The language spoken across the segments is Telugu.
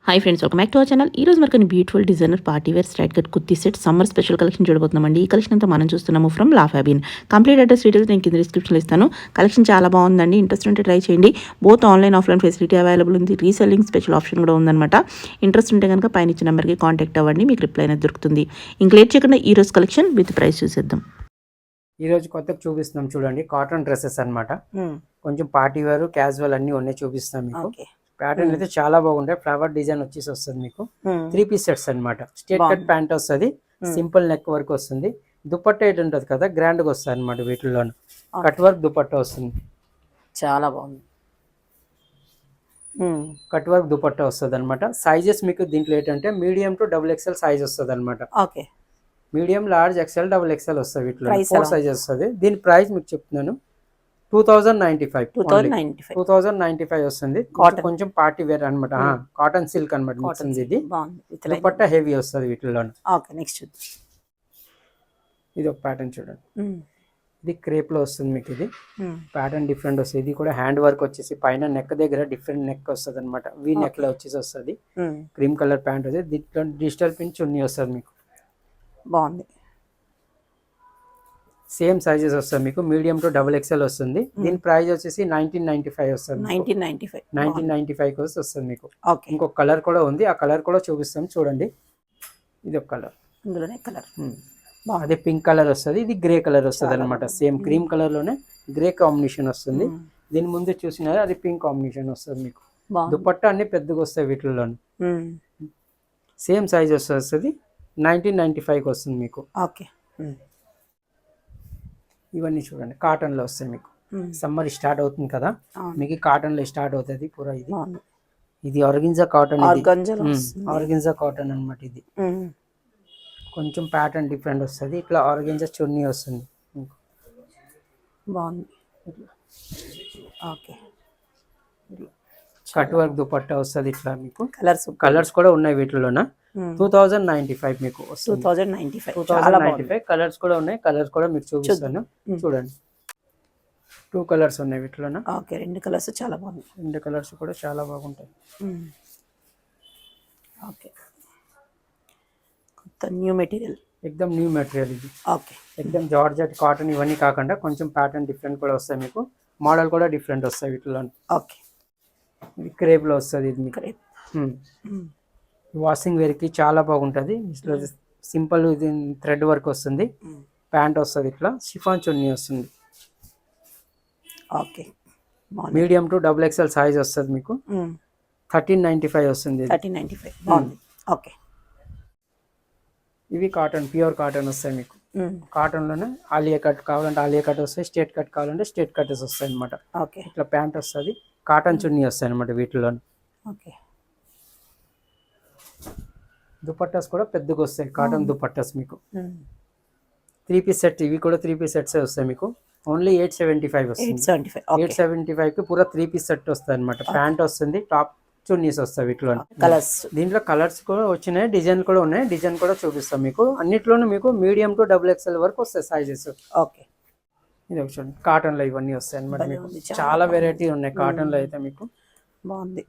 Hi friends, welcome back to our channel. ఈ రోజు మనకు beautiful designer party wear straight cut kurti set summer special collection చూడబోతున్నామండి. ఈ కలెక్షన్ అంతా మనం చూస్తున్నాము from la fabin. Complete address details నేను కింద డిస్క్రిప్షన్లో ఇస్తాను. కలెక్షన్ చాలా బాగుందండి. ఇంట్రెస్ట్ ఉంటే ట్రై చేయండి. Both online offline facility available ఉంది. రీసెల్లింగ్ స్పెషల్ ఆప్షన్ కూడా ఉందన్నమాట. ఇంట్రెస్ట్ ఉంటే కనుక పైన ఇచ్చిన నెంబర్కి కాంటాక్ట్ అవ్వండి, మీకు రిప్లై అనేది దొరుకుతుంది. ఇంక లేట్ చేయకుండా ఈ రోజు కలెక్షన్ విత్ ప్రైస్ చూసేద్దాం. ఈ రోజు కొత్తగా చూపిస్తున్నాం చూడండి, కాటన్ డ్రెస్సెస్ అన్నమాట. కొంచెం పార్టీ వేర్ క్యాజువల్ అన్ని ఉన్నాయి చూపిస్తాం మీకు. ప్యాటర్న్ అయితే చాలా బాగుంటాయి. ఫ్లవర్ డిజైన్ వచ్చేసి వస్తుంది మీకు. 3 పీస్ సెట్స్ అన్నమాట. స్ట్రేట్ కట్ ప్యాంట్ వస్తుంది, సింపుల్ నెక్ వర్క్ వస్తుంది. దుపట్టా ఏంటి ఉంటుంది కదా, గ్రాండ్ గా వస్తుంది అనమాట. వీటిలో కట్ వర్క్ దుపట్టా వస్తుంది, చాలా బాగుంది. కట్ వర్క్ దుపట్టా వస్తుంది అనమాట. సైజెస్ మీకు దీంట్లో ఏంటంటే మీడియం టు XXL సైజ్ వస్తుంది అనమాట. మీడియం, లార్జ్, XL, XXL వస్తుంది. వీటిలో 4 సైజెస్ వస్తుంది. దీని ప్రైస్ మీకు చెప్తున్నాను, 2095 వస్తుంది. కొంచెం పార్టీ వేర్ అనమాట. కాటన్ సిల్క్ అనమాట. ఇది దుపట్టా హెవీ వస్తుంది వీటిలో. నెక్స్ట్ ఇది ఒక ప్యాటర్న్ చూడండి, ఇది క్రేప్ లో వస్తుంది మీకు. ఇది ప్యాటర్న్ డిఫరెంట్ వస్తుంది. ఇది కూడా హ్యాండ్ వర్క్ వచ్చేసి పైన నెక్ దగ్గర డిఫరెంట్ నెక్ వస్తుంది అనమాట. వీ నెక్ లో వచ్చేసి వస్తుంది. క్రీమ్ కలర్ ప్యాంట్ వస్తుంది. దీంట్లో డిజిటల్ పిన్ చున్నీ వస్తుంది మీకు. బాగుంది. సేమ్ సైజెస్ వస్తుంది మీకు. మీడియం టు XXL వస్తుంది. దీని ప్రైస్ వచ్చేసి 1995 వస్తుంది. 1995 వస్తుంది మీకు. ఇంకొక కలర్ కూడా ఉంది, ఆ కలర్ కూడా చూపిస్తాం చూడండి. ఇది ఒక కలర్, ఇందులోనే కలర్ అదే పింక్ కలర్ వస్తుంది. ఇది గ్రే కలర్ వస్తుంది అనమాట. సేమ్ క్రీమ్ కలర్ లోనే గ్రే కాంబినేషన్ వస్తుంది. దీని ముందు చూసినారు, అది పింక్ కాంబినేషన్ వస్తుంది మీకు. దుపట్టా అన్ని పెద్దగా వస్తాయి వీటిలో. సేమ్ సైజ్ వస్తుంది. 1995 వస్తుంది మీకు. ఇవన్నీ చూడండి, కాటన్ లో వస్తాయి మీకు. సమ్మర్ స్టార్ట్ అవుతుంది కదా, మీకు కాటన్ లో స్టార్ట్ అవుతుంది పూరా. ఇది ఆర్గెన్జా కాటన్, ఆర్గెన్జా కాటన్ అనమాట. ఇది కొంచెం ప్యాటర్న్ డిఫరెంట్ వస్తుంది. ఇట్లా ఆర్గెన్జా చున్నీ వస్తుంది. బాగుంది. కట్ వర్క్ దుపట్టా వస్తుంది. ఇట్లా మీకు కలర్స్ కూడా ఉన్నాయి వీటిలోన. 2095 మీకు వస్తుంది. 2095 కలర్స్ కూడా ఉన్నాయి. కలర్స్ కూడా మీకు చూపిస్తాను చూడండి. 2 కలర్స్ ఉన్నాయి వీటిలోన. 2 కలర్స్ చాలా బాగున్నాయి. 2 కలర్స్ కూడా చాలా బాగుంటాయి. న్యూ మెటీరియల్, ఎక్దమ్ న్యూ మెటీరియల్. ఇది ఎక్దమ్ జార్జెట్ కాటన్. ఇవన్నీ కాకుండా కొంచెం ప్యాటర్న్ డిఫరెంట్ కూడా వస్తాయి మీకు. మోడల్ కూడా డిఫరెంట్ వస్తాయి వీటిలో. ఇది క్రేప్ లో వస్తుంది. ఇది మీకు వాషింగ్ వేర్ కి చాలా బాగుంటుంది. సింపుల్ ఇది థ్రెడ్ వర్క్ వస్తుంది. ప్యాంట్ వస్తుంది. ఇట్లా షిఫాన్ చున్నీ వస్తుంది. మీడియం టు XXL సైజ్ వస్తుంది మీకు. 1395 వస్తుంది. ఇవి కాటన్, ప్యూర్ కాటన్ వస్తాయి మీకు. కాటన్ లోనే ఆలియా కట్ కావాలంటే ఆలియా కట్ వస్తాయి, స్ట్రేట్ కట్ కావాలంటే స్ట్రేట్ కట్స్ వస్తాయి అనమాట. ఇట్లా ప్యాంట్ వస్తుంది, కాటన్ చున్నీ వస్తాయి అనమాట వీటిలో. దుపట్టాస్ కూడా పెద్దగా వస్తాయి, కాటన్ దుపట్టాస్ మీకు. 3 పీస్ సెట్, ఇవి కూడా 3 పీస్ సెట్స్ వస్తాయి మీకు. ఓన్లీ 875 వస్తుంది. 875 కి పూరా 3 పీస్ సెట్ వస్తాయి అనమాట. ప్యాంట్ వస్తుంది, టాప్ చున్నీస్ వస్తాయి వీటిలో. దీంట్లో కలర్స్ కూడా వచ్చినాయి, డిజైన్ కూడా ఉన్నాయి. డిజైన్ కూడా చూపిస్తాం మీకు. అన్నిట్లోనూ మీకు మీడియం టు XXL వరకు వస్తాయి సైజెస్. ఇది ఒక చూడండి, కాటన్ లో ఇవన్నీ వస్తాయి అనమాట మీకు. చాలా వెరైటీ ఉన్నాయి కాటన్ లో అయితే మీకు. బాగుంది.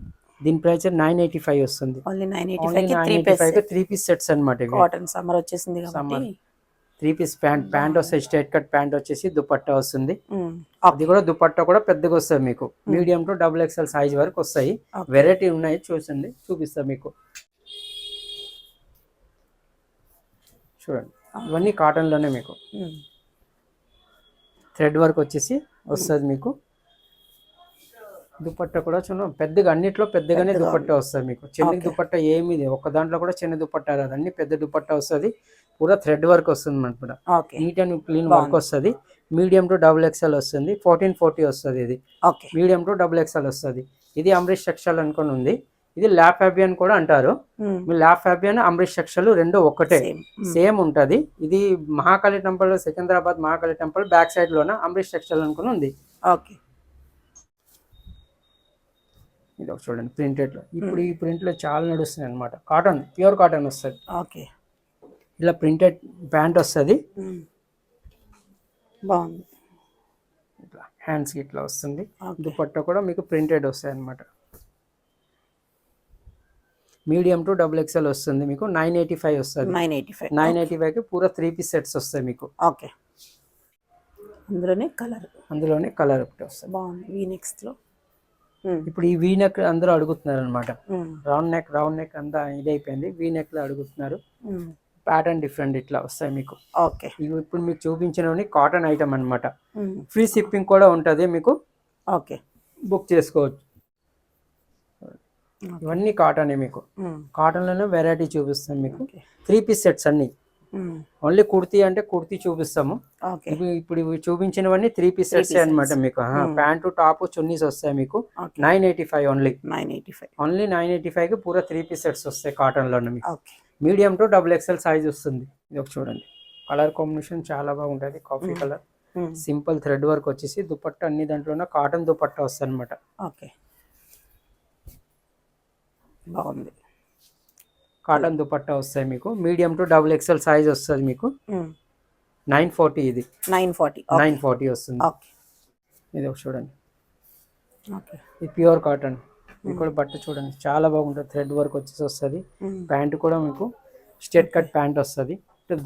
దీని ప్రైస్ 985 వస్తుంది. 985 3 పీస్ సెట్స్ అనమాట. సమ్మర్ వచ్చేసింది కాబట్టి 3 పీస్ ప్యాంట్ వస్తాయి. స్ట్రైట్ కట్ ప్యాంట్ వచ్చేసి దుపట్టా వస్తుంది. అది కూడా దుపట్టా కూడా పెద్దగా వస్తుంది మీకు. మీడియం టు XXL సైజ్ వరకు వస్తాయి. వెరైటీ ఉన్నాయి, చూసండి చూపిస్తా మీకు. చూడండి, ఇవన్నీ కాటన్ లోనే మీకు. థ్రెడ్ వర్క్ వచ్చేసి వస్తుంది మీకు. దుపట్టా కూడా చూడండి పెద్దగా, అన్నిట్లో పెద్దగానే దుపట్టా వస్తుంది మీకు. చిన్న దుపట్టా ఏమి ఒక్క దాంట్లో కూడా చిన్న దుపట్టా రాదు, అన్ని పెద్ద దుపట్టా వస్తుంది. పూరా థ్రెడ్ వర్క్ వస్తుంది మనకు కూడా. నీట్ అండ్ క్లీన్ వర్క్ వస్తుంది. మీడియం టు XXL వస్తుంది. 1440 వస్తుంది. ఇది మీడియం టు XXL వస్తుంది. ఇది అమరీష్ టెక్స్టైల్ అనుకుని ఉంది. ఇది ల్యాబ్ ఫ్యాబియన్ కూడా అంటారు. ల్యాబ్ ఫ్యాబియన్, అమరీష్ టెక్స్టైల్ రెండు ఒక్కటే, సేమ్ ఉంటది. ఇది Mahakali temple, Secunderabad Mahakali temple back side లోన అమరీష్ టెక్స్టైల్ అనుకుని ఉంది. ఇది ఒక చూడండి, ప్రింటెడ్ లో. ఇప్పుడు ఈ ప్రింట్ లో చాలా నడుస్తుంది అనమాట. కాటన్, ప్యూర్ కాటన్ వస్తుంది. ఇలా ప్రింటెడ్ ప్యాంట్ వస్తుంది. బాగుంది. ఇట్లా హ్యాండ్స్ కి ఇట్లా వస్తుంది. దుపట్టా కూడా మీకు ప్రింటెడ్ వస్తాయి అనమాట. మీడియం టు డబుల్ ఎక్స్ఎల్ వస్తుంది మీకు 985 వస్తుంది. 985. 985కి పూరా 3 పీస్ సెట్స్ వస్తాయి మీకు. ఓకే, అందులోనే కలర్ ఒకటి వస్తుంది. బాగుంది వీనెక్స్లో. ఇప్పుడు ఈ వీ నెక్ అందరూ అడుగుతున్నారు అనమాట. రౌండ్ నెక్ అంతా ఇదైపోయింది, వీ నెక్ లో అడుగుతున్నారు. ప్యాటర్న్ డిఫరెంట్ ఇట్లా వస్తాయి మీకు. ఓకే, ఇవి ఇప్పుడు మీకు చూపించినవన్నీ కాటన్ ఐటమ్ అనమాట. ఫ్రీ షిప్పింగ్ కూడా ఉంటుంది మీకు. ఓకే, బుక్ చేసుకోవచ్చు. ఇవన్నీ కాటనే మీకు. కాటన్లోనే వెరైటీ చూపిస్తాం మీకు. 3 పీస్ సెట్స్ అన్ని. ఓన్లీ కుర్తీ అంటే కుర్తీ చూపిస్తాము. ఇప్పుడు ఇవి చూపించినవన్నీ 3 పీస్ సెట్స్ అనమాట మీకు. ప్యాంటు టాప్ చున్నీస్ వస్తాయి మీకు. 985 ఓన్లీ. 985 కి పూరా 3 పీస్ సెట్స్ వస్తాయి కాటన్ లోనే మీకు. Medium to double XL size వస్తుంది. ఇది ఒక చూడండి, కలర్ కాంబినేషన్ చాలా బాగుంటుంది. Coffee colour, simple thread work వచ్చేసి దుపట్టా అన్ని దాంట్లోనే కాటన్ దుపట్టా వస్తుంది అనమాట. ఓకే, బాగుంది. కాటన్ దుపట్టా వస్తాయి మీకు. Medium to double XL size వస్తుంది మీకు. 940 ఇది. 940 వస్తుంది. ఇది ఒక చూడండి, ఇది ప్యూర్ కాటన్. ఇది కూడా బట్ట చూడండి చాలా బాగుంటుంది. థ్రెడ్ వర్క్ వచ్చేసి వస్తుంది. ప్యాంట్ కూడా మీకు స్ట్రెయిట్ కట్ ప్యాంట్ వస్తుంది.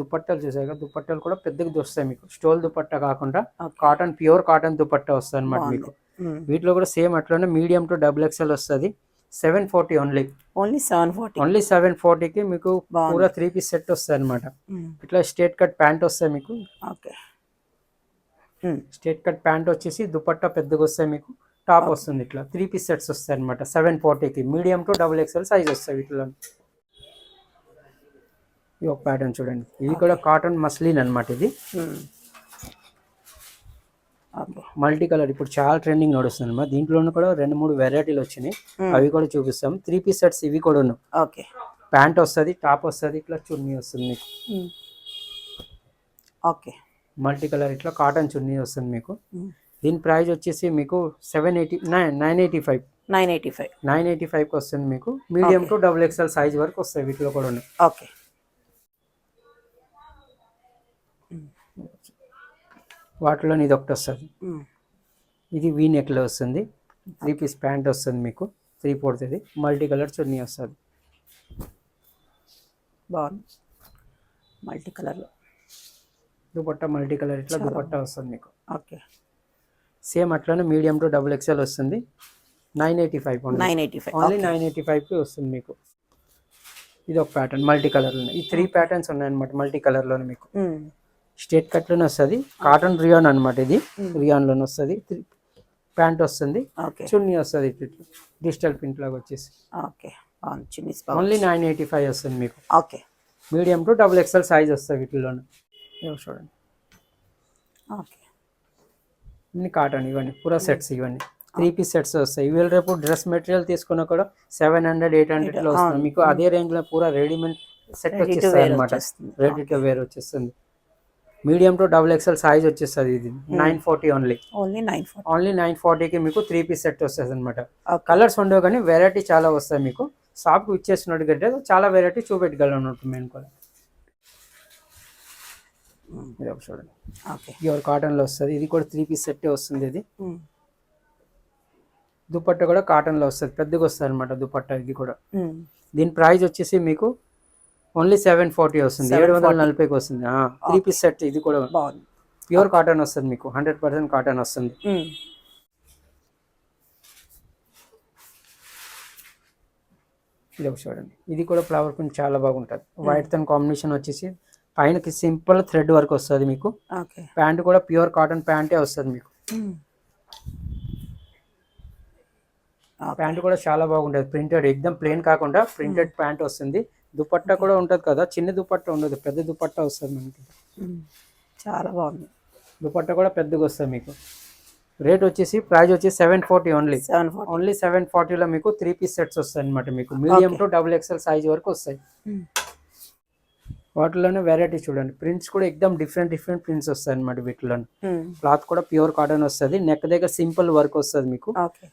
దుపట్టాలు చూసాక దుపట్టాలు కూడా పెద్దగా వస్తాయి మీకు. స్టోల్ దుపట్టా కాకుండా కాటన్, ప్యూర్ కాటన్ దుపట్టా వస్తుంది అనమాట మీకు. వీటిలో కూడా సేమ్ అట్లనే మీడియం టు డబుల్ ఎక్స్ఎల్ వస్తుంది. 740 ఓన్లీ 740కి మీకు పూరా 3 పీస్ సెట్ వస్తుంది అనమాట. ఇట్లా స్ట్రెయిట్ కట్ ప్యాంట్ వస్తాయి మీకు. స్ట్రెయిట్ కట్ ప్యాంట్ వచ్చేసి దుపట్టా పెద్దగా వస్తాయి మీకు. టాప్ వస్తుంది ఇట్లా 3 పీస్ సెట్స్ వస్తాయి అనమాట. 740కి medium to double XL size వస్తాయి వీటిలో. ఇది ఒక ప్యాటర్న్ చూడండి, ఇది కూడా కాటన్ మస్లిన్ అనమాట. ఇది మల్టీ కలర్ ఇప్పుడు చాలా ట్రెండింగ్ నడుస్తుంది అన్నమాట. దీంట్లోనూ కూడా 2-3 వెరైటీలు వచ్చినాయి, అవి కూడా చూపిస్తాం. 3 పీస్ సెట్స్ ఇవి కూడా ఉన్నాయి. ఓకే, ప్యాంట్ వస్తుంది, టాప్ వస్తుంది, ఇట్లా చున్నీ వస్తుంది మీకు. ఓకే, మల్టీ కలర్ ఇట్లా కాటన్ చున్నీ వస్తుంది మీకు. దీని ప్రైస్ వచ్చేసి మీకు 985కి వస్తుంది మీకు. Medium to double XL size వరకు వస్తాయి వీటిలో కూడా ఉన్నాయి. ఓకే, వాటిలో ఇది ఒకటి వస్తుంది. ఇది వీ నెక్లో వస్తుంది. 3 పీస్ ప్యాంట్ వస్తుంది మీకు. 3/4 ఇది. మల్టీ కలర్ చున్నీ వస్తుంది. బాగుంది, మల్టీ కలర్లో. దుపట్టా మల్టీ కలర్ ఇట్లా దుపట్టా వస్తుంది మీకు. ఓకే, సేమ్ అట్లానే మీడియం టు డబుల్ ఎక్స్ఎల్ వస్తుంది. 985 ఓన్లీ 985కి వస్తుంది మీకు. ఇది ఒక ప్యాటర్న్ మల్టీ కలర్లో. ఈ 3 ప్యాటర్న్స్ ఉన్నాయన్నమాట మల్టీ కలర్లోనే మీకు. స్ట్రేట్ కట్లోనే వస్తుంది. కాటన్ రియాన్ అనమాట. ఇది రియాన్లోనే వస్తుంది. ప్యాంట్ వస్తుంది, చున్నీ వస్తుంది డిజిటల్ ప్రింట్ లాగా వచ్చేసి. ఓన్లీ 985 వస్తుంది మీకు. Okay, medium to double XL size వస్తుంది వీటిలోనే. చూడండి, ఇన్ని కాటన్, ఇవన్నీ పూరా సెట్స్, ఇవన్నీ 3 పీస్ సెట్స్ వస్తాయి. ఇవి రేపు డ్రెస్ మెటీరియల్ తీసుకున్నా కూడా 700-800లో వస్తుంది మీకు. అదే రేంజ్ లో పూరా రెడీమేడ్ సెట్ వచ్చేస్తుంది అనమాట. రెడీ టు వేర్ వచ్చేస్తుంది. Medium to double XL size వచ్చేస్తుంది. ఇది 940 ఓన్లీ 940కి మీకు 3 పీస్ సెట్ వస్తుంది అనమాట. కలర్స్ ఉండవు కానీ వెరైటీ చాలా వస్తాయి మీకు. షాప్కి ఇచ్చేసినట్టు కంటే చాలా వెరైటీ చూపెట్టగలను మేము కూడా. ఇది ఒక చూడండి, ప్యూర్ కాటన్లో వస్తుంది. ఇది కూడా 3 పీస్ సెట్టే వస్తుంది. ఇది దుపట్టా కూడా కాటన్లో వస్తుంది, పెద్దగా వస్తుంది అనమాట దుపట్టా. ఇది కూడా దీని ప్రైస్ వచ్చేసి మీకు ఓన్లీ 740 వస్తుంది. 740కి వస్తుంది. 3 పీస్ సెట్. ఇది కూడా ప్యూర్ కాటన్ వస్తుంది మీకు. 100% కాటన్ వస్తుంది. ఇది చూడండి, ఇది కూడా ఫ్లవర్ ప్రింట్ చాలా బాగుంటుంది. వైట్ తో కాంబినేషన్ వచ్చేసి పైనకి సింపుల్ థ్రెడ్ వర్క్ వస్తుంది మీకు. ప్యాంట్ కూడా ప్యూర్ కాటన్ ప్యాంటే వస్తుంది మీకు. ప్యాంట్ కూడా చాలా బాగుంటుంది. ప్రింటెడ్, ఎక్దమ్ ప్లెయిన్ కాకుండా ప్రింటెడ్ ప్యాంట్ వస్తుంది. దుపట్టా కూడా ఉంటుంది కదా, చిన్న దుపట్టా ఉండదు, పెద్ద దుపట్టా వస్తుంది మనకి. చాలా బాగుంది. దుపట్టా కూడా పెద్దగా వస్తుంది మీకు. రేట్ వచ్చేసి ప్రైస్ వచ్చేసి 740 ఓన్లీ 740లో మీకు 3 పీస్ సెట్స్ వస్తాయి అనమాట మీకు. Medium to double XL size వరకు వస్తాయి. వాటిలోనే వెరైటీ చూడండి, ప్రింట్స్ కూడా ఎక్దమ్ డిఫరెంట్ ప్రింట్స్ వస్తాయి అనమాట వీటిలో. క్లాత్ కూడా ప్యూర్ కాటన్ వస్తుంది. నెక్ దగ్గర సింపుల్ వర్క్ వస్తుంది మీకు.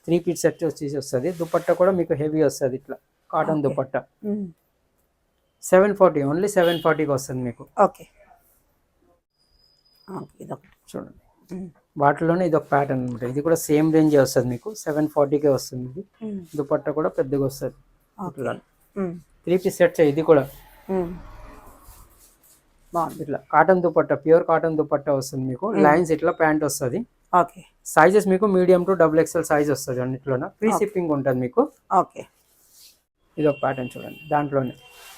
3 పీస్ సెట్ వచ్చేసి వస్తుంది. దుపట్టా కూడా మీకు హెవీ వస్తుంది ఇట్లా కాటన్ దుపట్టా. 740 ఓన్లీ 740కి వస్తుంది మీకు. చూడండి, వాటిలోనే ఇది ఒక ప్యాటర్న్ అనమాట. ఇది కూడా సేమ్ రేంజ్ వస్తుంది మీకు. 740కే వస్తుంది. ఇది దుపట్టా కూడా పెద్దగా వస్తుంది. 3 పీస్ సెట్స్ ఇది కూడా బాగుంది. ఇట్లా cotton dupatta, pure cotton dupatta వస్తుంది మీకు. లైన్స్ ఇట్లా ప్యాంట్ వస్తుంది. ఓకే. సైజెస్ మీకు మీడియం టు XXL సైజ్ వస్తుంది అన్నిట్లోన. ఫ్రీ షిప్పింగ్ ఉంటుంది మీకు. ఓకే. ఇది ఒక ప్యాటర్న్ చూడండి, దాంట్లోనే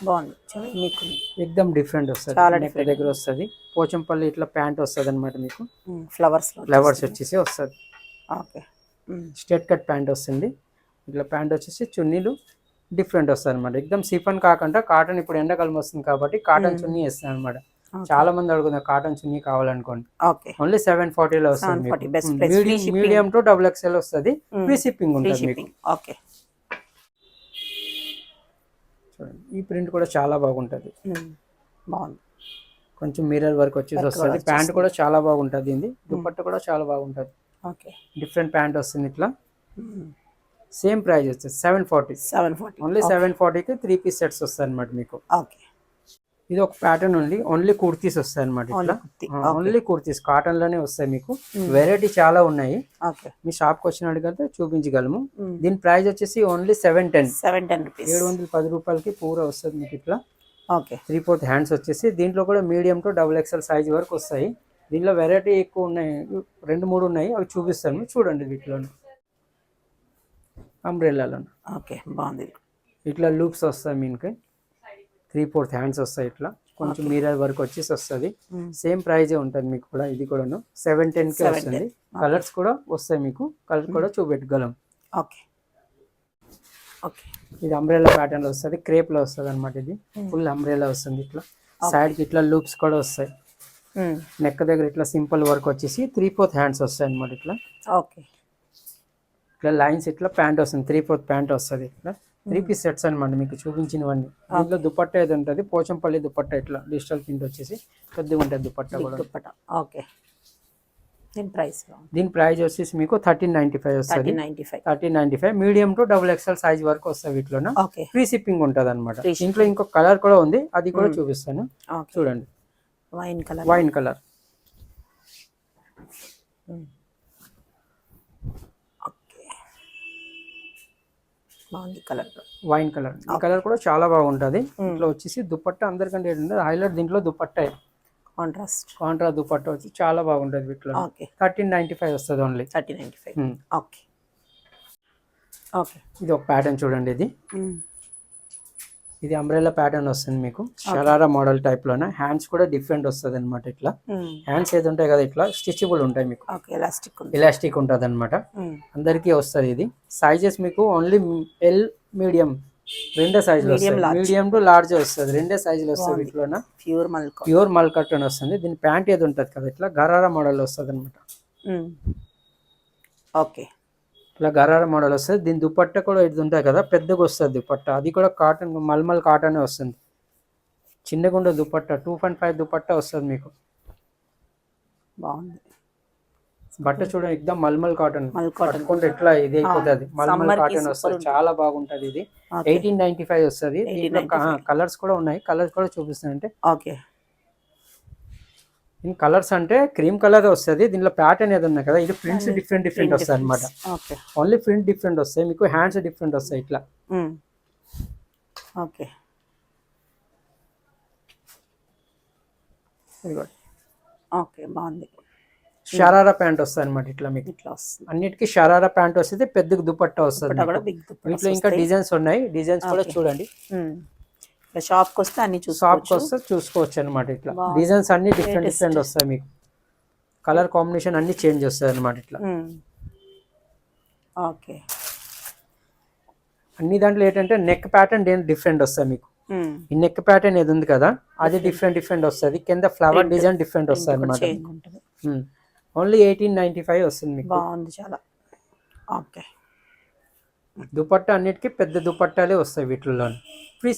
బాగుంది, చాలా యూనిక్ ఉంది. ఎక్దమ్ డిఫరెంట్ వస్తుంది. చాలా నెక్ దగ్గర వస్తుంది, పోచంపల్లి ఇట్లా ప్యాంట్ వస్తుంది అనమాట మీకు. ఫ్లవర్స్ వచ్చేసి వస్తుంది. ఓకే. స్ట్రేట్ కట్ ప్యాంట్ వస్తుంది. ఇట్లా ప్యాంట్ వచ్చేసి చున్నీలు డిఫరెంట్ వస్తుంది అనమాట. ఎక్దమ్ సిఫన్ కాకుండా కాటన్, ఇప్పుడు ఎండాకాలం వస్తుంది కాబట్టి కాటన్ చున్నీ వేస్తాను అనమాట. చాలా మంది అడుగుతున్నారు కాటన్ చున్నీ కావాలనుకోండి. ఓకే. ఓన్లీ 740లో వస్తుంది. మీడియం టు XXL వస్తుంది. ఫ్రీ షిప్పింగ్ ఉంటుంది మీకు. ఓకే. చూడండి, ఈ ప్రింట్ కూడా చాలా బాగుంటుంది. బాగుంది. కొంచెం మిర్రర్ వర్క్ వచ్చేసి వస్తుంది. ప్యాంట్ కూడా చాలా బాగుంటుంది. ఇది దుపట్టా కూడా చాలా బాగుంటుంది. ఓకే. డిఫరెంట్ ప్యాంట్ వస్తుంది ఇట్లా. సేమ్ ప్రైస్ వచ్చేసి 740. ఓన్లీ 740కి 3 పీస్ సెట్స్ వస్తాయి అనమాట మీకు. ఓకే. ఇది ఒక ప్యాటర్న్ ఉంది, ఓన్లీ కుర్తీస్ వస్తాయి అనమాట. ఇట్లా ఓన్లీ కుర్తీస్ కాటన్ లోనే వస్తాయి మీకు. వెరైటీ చాలా ఉన్నాయి. మీ షాప్ కి వచ్చిన అడిగితే చూపించగలము. దీని ప్రైస్ వచ్చేసి ఓన్లీ 710 రూపీస్. 710 రూపాయలకి పూరా వస్తుంది మీకు ఇట్లా. ఓకే. 3/4 హ్యాండ్స్ వచ్చేసి దీంట్లో కూడా మీడియం టు XXL సైజ్ వరకు వస్తాయి. దీనిలో వెరైటీ ఎక్కువ ఉన్నాయి, 2-3 ఉన్నాయి, అవి చూపిస్తాను చూడండి. వీటిలో అంబ్రెల్లాలో ఓకే, బాగుంది. ఇట్లా లూప్స్ వస్తాయి మీకు. 3/4 హ్యాండ్స్ వస్తాయి ఇట్లా. కొంచెం మిర్రర్ వర్క్ వచ్చేసి వస్తుంది. సేమ్ ప్రైజే ఉంటుంది మీకు కూడా. ఇది కూడాను 710కి వస్తుంది. కలర్స్ కూడా వస్తాయి మీకు, కలర్ కూడా చూపెట్టగలం. ఓకే. ఓకే. ఇది అంబ్రెల్లా ప్యాటర్న్ లో వస్తుంది, క్రేప్ లో వస్తుంది అనమాట. ఇది ఫుల్ అంబ్రెల్లా వస్తుంది. ఇట్లా సైడ్ కి ఇట్లా లూప్స్ కూడా వస్తాయి. నెక్ దగ్గర ఇట్లా సింపుల్ వర్క్ వచ్చేసి 3/4 హ్యాండ్స్ వస్తాయి అనమాట. ఇట్లా ఓకే. ఇట్లా లైన్స్ ఇట్లా ప్యాంట్ వస్తుంది, 3/4 ప్యాంట్ వస్తుంది. ఇట్లా 3 పీస్ సెట్స్ అనమాట మీకు చూపించినవన్నీ. దీంట్లో దుపట్టా ఏది ఉంటుంది, పోచంపల్లి దుపట్టా. ఇట్లా డిజిటల్ ప్రింట్ వచ్చేసి కొద్దిగా ఉంటుంది దుపట్టా కూడా. ఓకే. దీని ప్రైస్ వచ్చేసి మీకు 1395 వస్తుంది. 1395 మీడియం టు XXL సైజ్ వరకు వస్తాయి వీటిలోన. ఫ్రీ షిప్పింగ్ ఉంటుంది అనమాట. ఇంట్లో ఇంకొక కలర్ కూడా ఉంది, అది కూడా చూపిస్తాను చూడండి. Wine colour. Wine colour. ఈ కలర్ కూడా చాలా బాగుంటుంది. ఇట్లా వచ్చేసి దుపట్టా అందరికంటే హైలైట్ దీంట్లో దుపట్టా. కాంట్రాస్ట్ దుపట్టా వచ్చి చాలా బాగుంటుంది వీటిలో. 1395 వస్తుంది ఓన్లీ. 1395. ఓకే. ఓకే. ఇది ఒక ప్యాటర్న్ చూడండి. ఇది అంబ్రెల్లా ప్యాటర్న్ వస్తుంది మీకు. షరారా మోడల్ టైప్ లోనే. హ్యాండ్స్ కూడా డిఫరెంట్ వస్తుంది అనమాట. ఇట్లా హ్యాండ్స్ ఏది ఉంటాయి కదా, ఇట్లా స్టిచబుల్ ఉంటాయి మీకు. ఎలాస్టిక్ ఉంటుంది అనమాట. అందరికీ వస్తుంది ఇది. సైజెస్ మీకు ఓన్లీ ఎల్, మీడియం రెండే సైజులు వస్తాయి. మీడియం టు లార్జ్ వస్తుంది, రెండే సైజులు వస్తాయి వీటిలోన. ప్యూర్ మల్ కట్టన్ వస్తుంది. దీని ప్యాంట్ ఏది ఉంటుంది కదా, ఇట్లా గరారా మోడల్ వస్తుంది అనమాట. ఓకే. ఇట్లా గరారా మోడల్ వస్తుంది. దీని దుపట్టా కూడా ఇది ఉంటాయి కదా, పెద్దగా వస్తుంది దుపట్టా. అది కూడా కాటన్, మల్మల్ కాటన్ వస్తుంది. చిన్నగా ఉండే దుపట్టా 2.5 దుపట్టా వస్తుంది మీకు. బాగుంది. బట్ట చూడండి, ఎక్దమ్ మల్మల్ కాటన్. పట్టుకుంటే ఎట్లా ఇది అయిపోతుంది. మల్మల్ కాటన్ వస్తుంది, చాలా బాగుంటది. ఇది 1895 వస్తుంది. దీంట్లో కలర్స్ కూడా ఉన్నాయి, కలర్స్ కూడా చూపిస్తానంటే. ఓకే. ఇన్ కలర్స్ అంటే క్రీమ్ కలర్ వస్తుంది. దీనిలో ప్యాటర్న్ ఏది ఉన్నాయి కదా, ఇది ప్రింట్స్ డిఫరెంట్ వస్తాయి అనమాట. ఓన్లీ ప్రింట్ డిఫరెంట్ వస్తాయి మీకు. హ్యాండ్స్ డిఫరెంట్ వస్తాయి ఇట్లా. ఓకే. ఓకే, బాగుంది. షరారా ప్యాంట్ వస్తుంది అనమాట. ఇట్లా మీకు ఇట్లా వస్తుంది. అన్నిటికీ షరారా ప్యాంట్ వస్తుంది. పెద్దగా దుపట్టా వస్తుంది. వీటిలో ఇంకా డిజైన్స్ ఉన్నాయి, డిజైన్స్ కూడా చూడండి. షాప్ కి వస్తే అన్ని చూసుకోవచ్చు అనమాట. ఇట్లా డిజైన్స్ అన్ని డిఫరెంట్ వస్తాయి మీకు. కలర్ కాంబినేషన్ అన్ని చేంజ్ వస్తాయి అనమాట. ఇట్లా ఓకే. అన్ని దాంట్లో ఏంటంటే నెక్ ప్యాటర్న్ డిఫరెంట్ వస్తాయి మీకు. ఈ నెక్ ప్యాటర్న్ ఏది ఉంది కదా, అది డిఫరెంట్ వస్తుంది. కింద ఫ్లవర్ డిజైన్ డిఫరెంట్ వస్తుంది అనమాట. ఓన్లీ 1895 వస్తుంది మీకు. బాగుంది చాలా. ఓకే. దుపట్టా అన్నిటికీ పెద్ద దుపట్టాలే వస్తాయి వీటిల్లో. ప్లీజ్